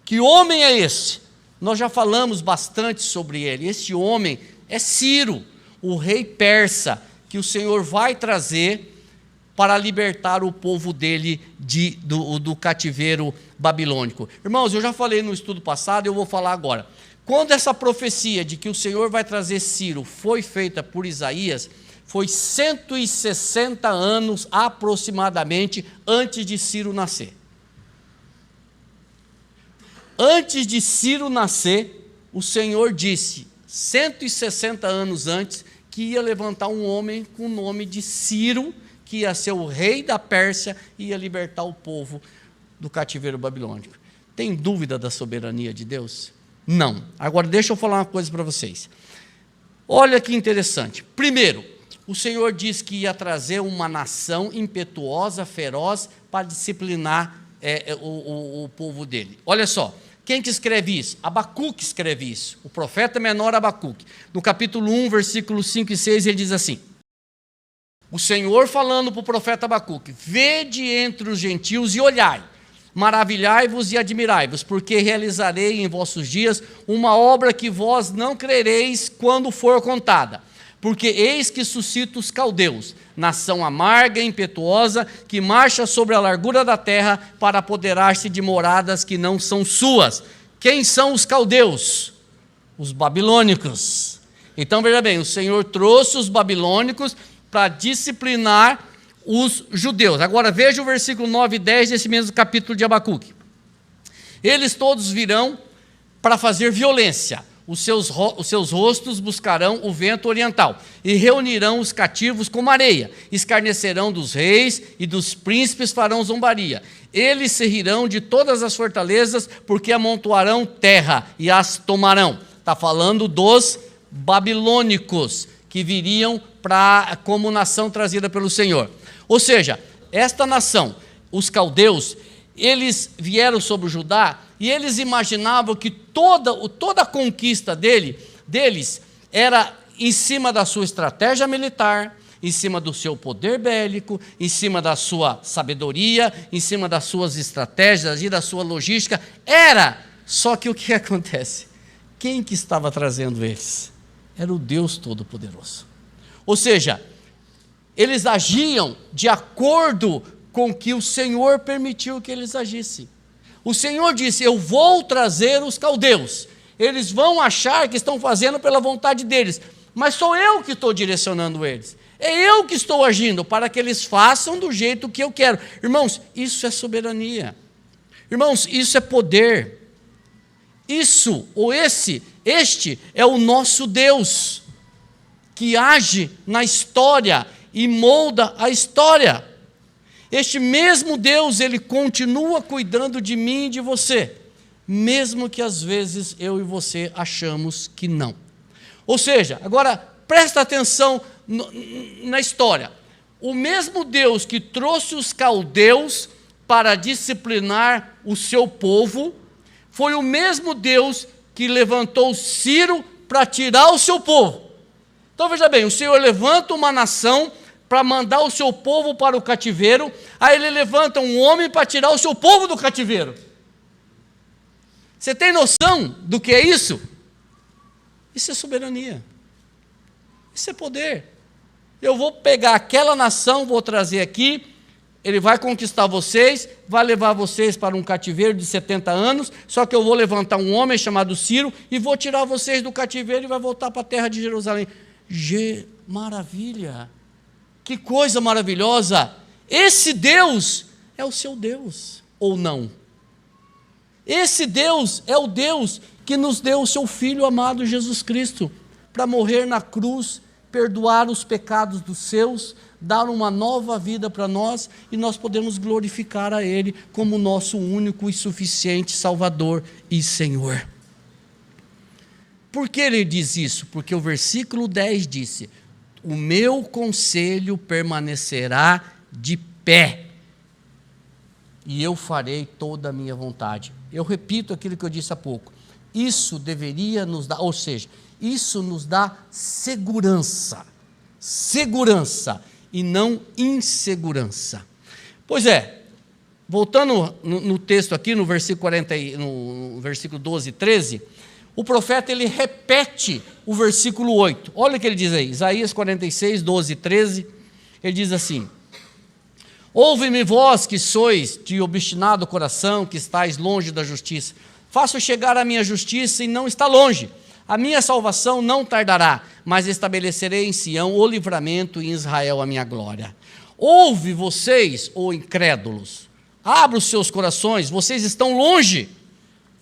Que homem é esse? Nós já falamos bastante sobre ele. Este homem é Ciro, o rei persa, que o Senhor vai trazer para libertar o povo dele do cativeiro babilônico. Irmãos, eu já falei no estudo passado, eu vou falar agora. Quando essa profecia de que o Senhor vai trazer Ciro foi feita por Isaías, foi 160 anos aproximadamente antes de Ciro nascer. Antes de Ciro nascer, o Senhor disse, 160 anos antes, que ia levantar um homem com o nome de Ciro, que ia ser o rei da Pérsia e ia libertar o povo do cativeiro babilônico. Tem dúvida da soberania de Deus? Não. Agora deixa eu falar uma coisa para vocês. Olha que interessante. Primeiro, o Senhor disse que ia trazer uma nação impetuosa, feroz, para disciplinar o povo dele. Olha só, Quem que escreve isso? Abacuque escreve isso, o profeta menor Abacuque. No capítulo 1, versículos 5 e 6, ele diz assim: o Senhor falando para o profeta Abacuque: vede entre os gentios e olhai, maravilhai-vos e admirai-vos, porque realizarei em vossos dias uma obra que vós não crereis quando for contada. Porque eis que suscito os caldeus, nação amarga e impetuosa, que marcha sobre a largura da terra para apoderar-se de moradas que não são suas. Quem são os caldeus? Os babilônicos. Então veja bem, o Senhor trouxe os babilônicos para disciplinar os judeus. Agora veja o versículo 9 e 10 desse mesmo capítulo de Abacuque. Eles todos virão para fazer violência. Os seus rostos buscarão o vento oriental, e reunirão os cativos como areia, escarnecerão dos reis e dos príncipes farão zombaria. Eles se rirão de todas as fortalezas, porque amontoarão terra e as tomarão. Está falando dos babilônicos, que viriam como nação trazida pelo Senhor. Ou seja, esta nação, os caldeus, eles vieram sobre o Judá, e eles imaginavam que toda a conquista deles era em cima da sua estratégia militar, em cima do seu poder bélico, em cima da sua sabedoria, em cima das suas estratégias e da sua logística. Só que o que acontece? Quem que estava trazendo eles? Era o Deus Todo-Poderoso. Ou seja, eles agiam de acordo com que o Senhor permitiu que eles agissem. O Senhor disse: eu vou trazer os caldeus, eles vão achar que estão fazendo pela vontade deles, mas sou eu que estou direcionando eles, é eu que estou agindo para que eles façam do jeito que eu quero. Irmãos, isso é soberania, irmãos, isso é poder, este é o nosso Deus, que age na história e molda a história. Este mesmo Deus, Ele continua cuidando de mim e de você, mesmo que às vezes eu e você achamos que não. Ou seja, agora presta atenção na história. O mesmo Deus que trouxe os caldeus para disciplinar o seu povo, foi o mesmo Deus que levantou Ciro para tirar o seu povo. Então veja bem, o Senhor levanta uma nação para mandar o seu povo para o cativeiro, aí ele levanta um homem para tirar o seu povo do cativeiro. Você tem noção do que é isso? Isso é soberania, isso é poder. Eu vou pegar aquela nação, vou trazer aqui, ele vai conquistar vocês, vai levar vocês para um cativeiro de 70 anos, só que eu vou levantar um homem chamado Ciro, e vou tirar vocês do cativeiro e vai voltar para a terra de Jerusalém. Maravilha! Que coisa maravilhosa! Esse Deus é o seu Deus, ou não? Esse Deus é o Deus que nos deu o seu Filho amado Jesus Cristo, para morrer na cruz, perdoar os pecados dos seus, dar uma nova vida para nós, e nós podemos glorificar a Ele como nosso único e suficiente Salvador e Senhor. Por que ele diz isso? Porque o versículo 10 disse: o meu conselho permanecerá de pé, e eu farei toda a minha vontade. Eu repito aquilo que eu disse há pouco. Isso deveria nos dar, ou seja, isso nos dá segurança, e não insegurança. Pois é, voltando no texto aqui, no versículo 12 e 13, o profeta ele repete o versículo 8. Olha o que ele diz aí, Isaías 46, 12 e 13, ele diz assim: ouve-me vós que sois de obstinado coração, que estáis longe da justiça. Faço chegar a minha justiça e não está longe. A minha salvação não tardará, mas estabelecerei em Sião o livramento e em Israel a minha glória. Ouve vocês, ó incrédulos, abra os seus corações, vocês estão longe.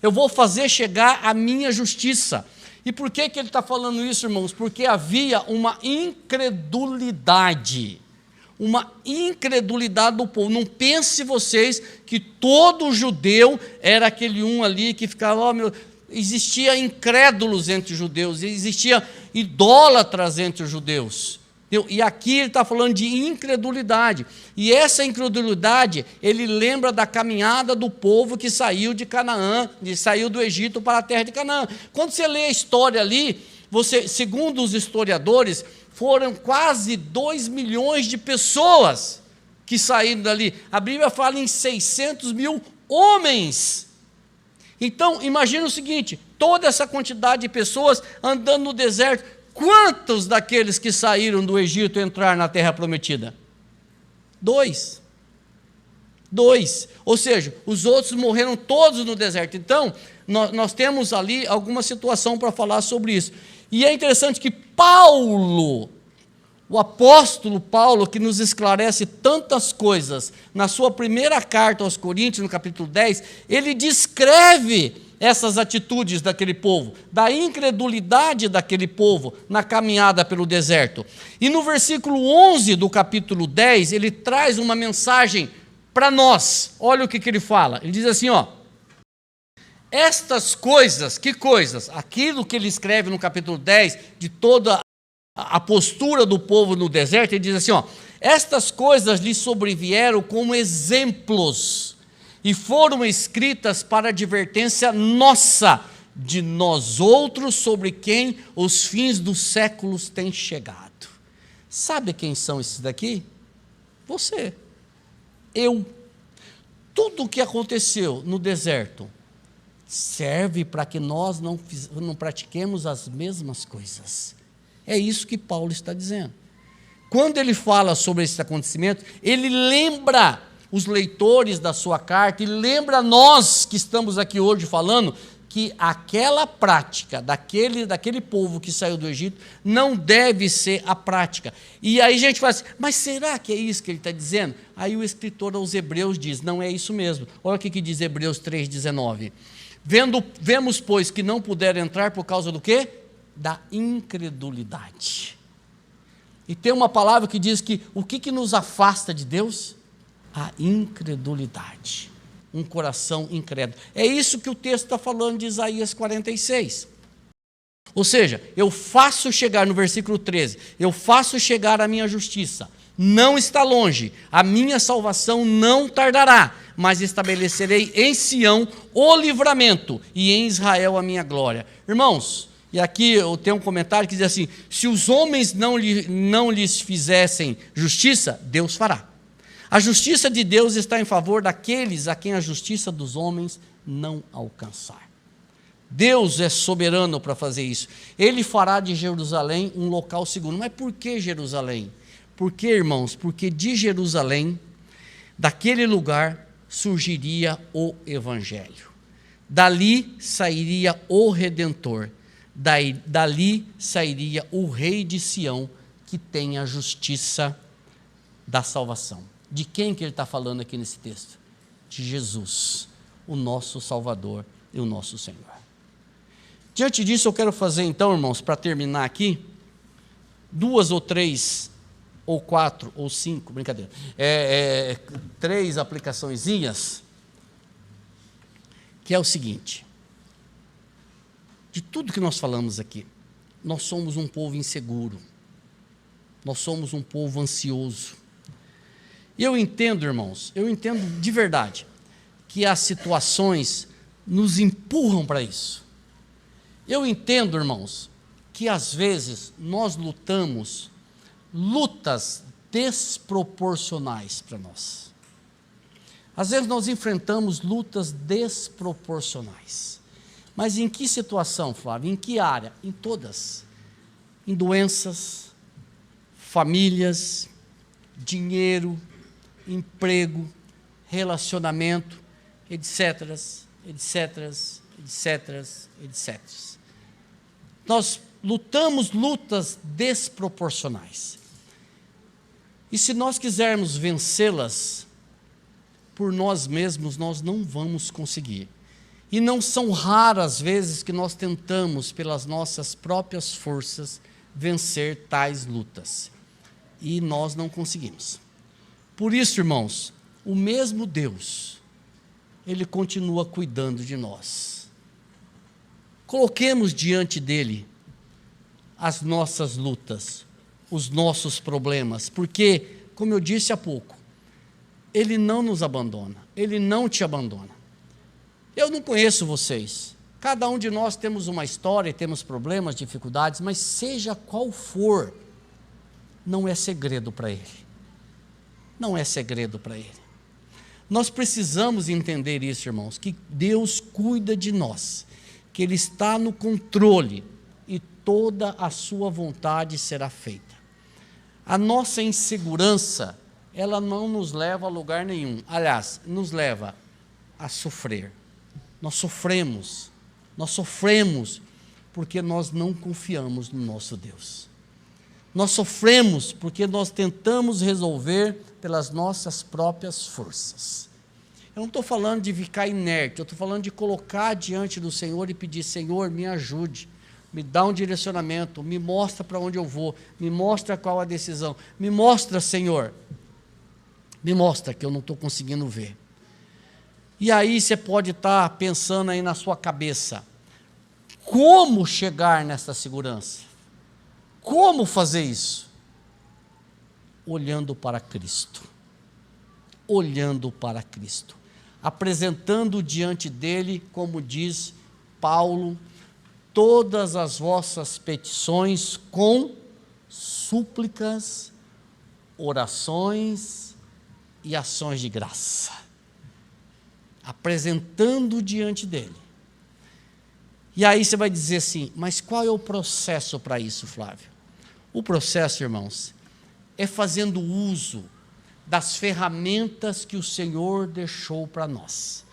Eu vou fazer chegar a minha justiça. E por que ele está falando isso, irmãos? Porque havia uma incredulidade do povo. Não pense vocês que todo judeu era aquele um ali que ficava, existia incrédulos entre os judeus, existia idólatras entre os judeus. E aqui ele está falando de incredulidade. E essa incredulidade, ele lembra da caminhada do povo que saiu de Canaã, saiu do Egito para a terra de Canaã. Quando você lê a história ali, segundo os historiadores, foram quase 2 milhões de pessoas que saíram dali. A Bíblia fala em 600 mil homens. Então, imagina o seguinte, toda essa quantidade de pessoas andando no deserto. Quantos daqueles que saíram do Egito entraram na terra prometida? 2. Ou seja, os outros morreram todos no deserto. Então, nós temos ali alguma situação para falar sobre isso. E é interessante que Paulo, o apóstolo Paulo, que nos esclarece tantas coisas, na sua primeira carta aos Coríntios, no capítulo 10, ele descreve essas atitudes daquele povo, da incredulidade daquele povo na caminhada pelo deserto. E no versículo 11 do capítulo 10, ele traz uma mensagem para nós. Olha o que ele fala. Ele diz assim, estas coisas, que coisas? Aquilo que ele escreve no capítulo 10, de toda a postura do povo no deserto, ele diz assim, estas coisas lhe sobrevieram como exemplos, e foram escritas para advertência nossa, de nós outros, sobre quem os fins dos séculos têm chegado. Sabe quem são esses daqui? Você, eu. Tudo o que aconteceu no deserto serve para que nós não pratiquemos as mesmas coisas. É isso que Paulo está dizendo. Quando ele fala sobre esse acontecimento, ele lembra os leitores da sua carta, e lembra nós que estamos aqui hoje falando, que aquela prática daquele povo que saiu do Egito não deve ser a prática. E aí a gente fala assim, mas será que é isso que ele está dizendo? Aí o escritor aos Hebreus diz, não é isso mesmo. Olha o que diz Hebreus 3,19. Vemos, pois, que não puderam entrar por causa do quê? Da incredulidade. E tem uma palavra que diz que o que nos afasta de Deus? A incredulidade, um coração incrédulo. É isso que o texto está falando de Isaías 46. Ou seja, eu faço chegar, no versículo 13, eu faço chegar a minha justiça, não está longe, a minha salvação não tardará, mas estabelecerei em Sião o livramento, e em Israel a minha glória. Irmãos, e aqui eu tenho um comentário que diz assim, se os homens não lhes fizessem justiça, Deus fará. A justiça de Deus está em favor daqueles a quem a justiça dos homens não alcançar. Deus é soberano para fazer isso. Ele fará de Jerusalém um local seguro. Mas por que Jerusalém? Por que, irmãos? Porque de Jerusalém, daquele lugar, surgiria o Evangelho. Dali sairia o Redentor. Dali sairia o Rei de Sião, que tem a justiça da salvação. De quem que ele está falando aqui nesse texto? De Jesus, o nosso Salvador e o nosso Senhor. Diante disso, eu quero fazer então, irmãos, para terminar aqui, 2 ou 3, ou 4, ou 5, brincadeira, 3 aplicaçõezinhas, que é o seguinte, de tudo que nós falamos aqui, nós somos um povo inseguro, nós somos um povo ansioso. E eu entendo, irmãos, de verdade, que as situações nos empurram para isso. Eu entendo, irmãos, que às vezes nós lutamos lutas desproporcionais para nós. Às vezes nós enfrentamos lutas desproporcionais. Mas em que situação, Flávio? Em que área? Em todas. Em doenças, famílias, dinheiro, emprego, relacionamento, etc, etc, etc, etc. Nós lutamos lutas desproporcionais. E se nós quisermos vencê-las por nós mesmos, nós não vamos conseguir. E não são raras vezes que nós tentamos, pelas nossas próprias forças, vencer tais lutas. E nós não conseguimos. Por isso, irmãos, o mesmo Deus, Ele continua cuidando de nós. Coloquemos diante dEle as nossas lutas, os nossos problemas, porque, como eu disse há pouco, Ele não nos abandona, Ele não te abandona. Eu não conheço vocês, cada um de nós temos uma história, temos problemas, dificuldades, mas seja qual for, não é segredo para Ele, não é segredo para Ele. Nós precisamos entender isso, irmãos, que Deus cuida de nós, que Ele está no controle e toda a sua vontade será feita. A nossa insegurança, ela não nos leva a lugar nenhum, aliás, nos leva a sofrer. Nós sofremos porque nós não confiamos no nosso Deus. Nós sofremos porque nós tentamos resolver pelas nossas próprias forças. Eu não estou falando de ficar inerte, eu estou falando de colocar diante do Senhor e pedir: Senhor, me ajude, me dá um direcionamento, me mostra para onde eu vou, me mostra qual a decisão, me mostra, Senhor, me mostra que eu não estou conseguindo ver. E aí você pode estar pensando aí na sua cabeça, como chegar nessa segurança? Como fazer isso? Olhando para Cristo, olhando para Cristo, apresentando diante dele, como diz Paulo, todas as vossas petições com súplicas, orações e ações de graça, apresentando diante dele. E aí você vai dizer assim: mas qual é o processo para isso, Flávio? O processo, irmãos, é fazendo uso das ferramentas que o Senhor deixou para nós.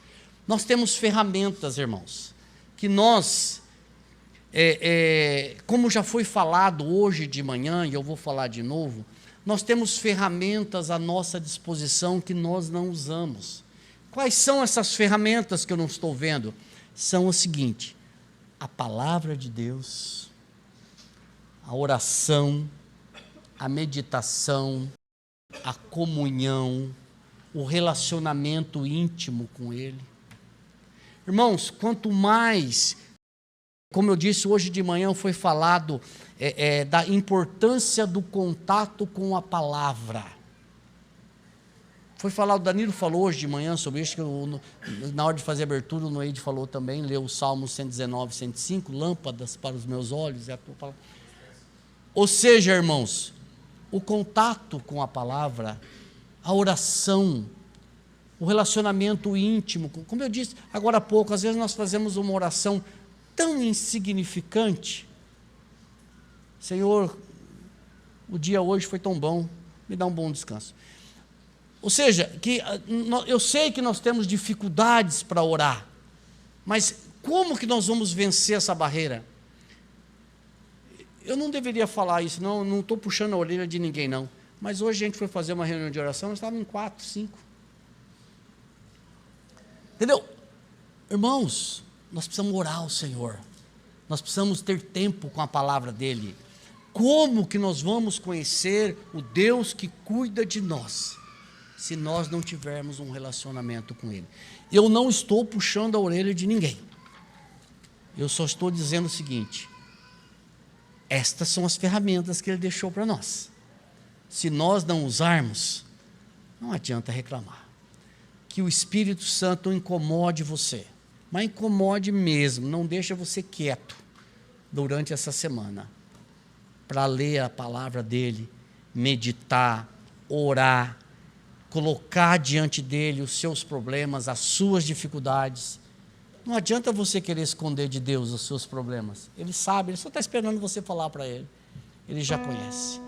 Nós temos ferramentas, irmãos, que nós, como já foi falado hoje de manhã, e eu vou falar de novo, nós temos ferramentas à nossa disposição que nós não usamos. Quais são essas ferramentas que eu não estou vendo? São o seguinte: a palavra de Deus, a oração, a meditação, a comunhão, o relacionamento íntimo com Ele. Irmãos, quanto mais, como eu disse hoje de manhã, foi falado da importância do contato com a palavra. Foi falado, o Danilo falou hoje de manhã sobre isso, que na hora de fazer a abertura, o Noide falou também, leu o Salmo 119, 105, lâmpadas para os meus olhos. Ou seja, irmãos, o contato com a palavra, a oração, o relacionamento íntimo, como eu disse agora há pouco, às vezes nós fazemos uma oração tão insignificante: Senhor, o dia hoje foi tão bom, me dá um bom descanso. Ou seja, que eu sei que nós temos dificuldades para orar, mas como que nós vamos vencer essa barreira? Eu não deveria falar isso, não estou puxando a orelha de ninguém, não. Mas hoje a gente foi fazer uma reunião de oração, nós estávamos em 4, 5. Entendeu? Irmãos, nós precisamos orar ao Senhor. Nós precisamos ter tempo com a palavra dEle. Como que nós vamos conhecer o Deus que cuida de nós, se nós não tivermos um relacionamento com Ele? Eu não estou puxando a orelha de ninguém. Eu só estou dizendo o seguinte: estas são as ferramentas que Ele deixou para nós. Se nós não usarmos, não adianta reclamar. Que o Espírito Santo incomode você, mas incomode mesmo, não deixa você quieto durante essa semana, para ler a palavra dEle, meditar, orar, colocar diante dEle os seus problemas, as suas dificuldades. Não adianta você querer esconder de Deus os seus problemas. Ele sabe, Ele só está esperando você falar para Ele. Ele já conhece.